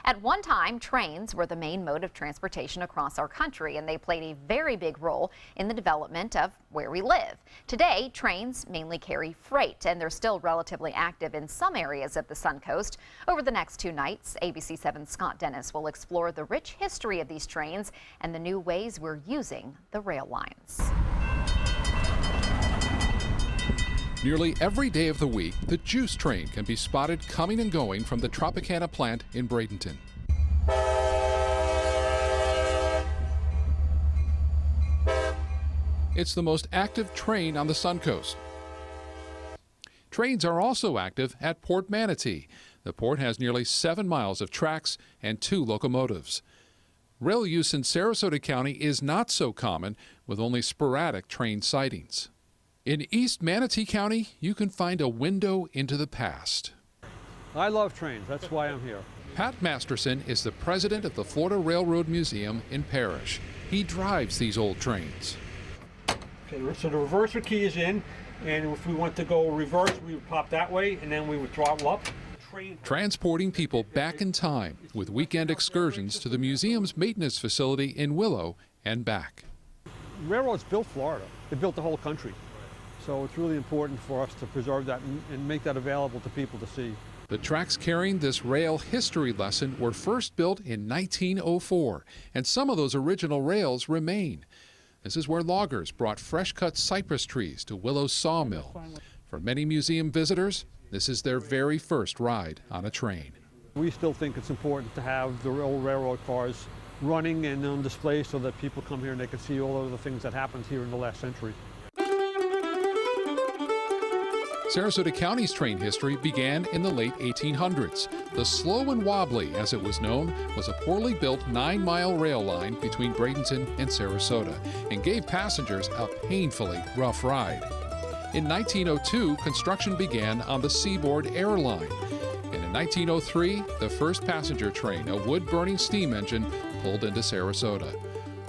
At one time, trains were the main mode of transportation across our country, and they played a very big role in the development of where we live. Today, trains mainly carry freight, and they're still relatively active in some areas of the Suncoast. Over the next 2 nights, ABC 7's Scott Dennis will explore the rich history of these trains and the new ways we're using the rail lines. Nearly every day of the week, the juice train can be spotted coming and going from the Tropicana plant in Bradenton. It's the most active train on the Suncoast. Trains are also active at Port Manatee. The port has nearly 7 miles of tracks and 2 locomotives. Rail use in Sarasota County is not so common, with only sporadic train sightings. In East Manatee County, you can find a window into the past. I love trains. That's why I'm here. Pat Masterson is the president of the Florida Railroad Museum in Parrish. He drives these old trains. Okay, so the reverser key is in, and if we want to go reverse, we would pop that way, and then we would throttle up. Transporting people back in time with weekend excursions to the museum's maintenance facility in Willow and back. Railroads built Florida. They built the whole country. So it's really important for us to preserve that and make that available to people to see. The tracks carrying this rail history lesson were first built in 1904, and some of those original rails remain. This is where loggers brought fresh-cut cypress trees to Willow's sawmill. For many museum visitors, this is their very first ride on a train. We still think it's important to have the old railroad cars running and on display so that people come here and they can see all of the things that happened here in the last century. Sarasota County's train history began in the late 1800s. The Slow and Wobbly, as it was known, was a poorly built 9-mile rail line between Bradenton and Sarasota and gave passengers a painfully rough ride. In 1902, construction began on the Seaboard Air Line. And in 1903, the first passenger train, a wood-burning steam engine, pulled into Sarasota.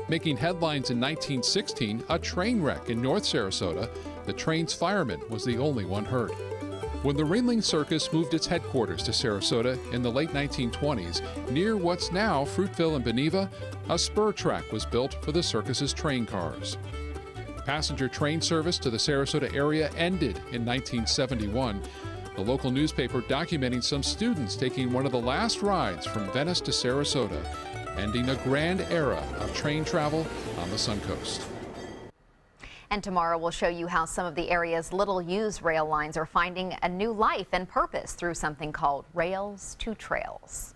Making headlines in 1916, a train wreck in North Sarasota, the train's fireman was the only one hurt. When the Ringling Circus moved its headquarters to Sarasota in the late 1920s, near what's now Fruitville and Beneva, a spur track was built for the circus's train cars. Passenger train service to the Sarasota area ended in 1971. The local newspaper documenting some students taking one of the last rides from Venice to Sarasota, ending a grand era of train travel on the Suncoast. And tomorrow we'll show you how some of the area's little-used rail lines are finding a new life and purpose through something called Rails to Trails.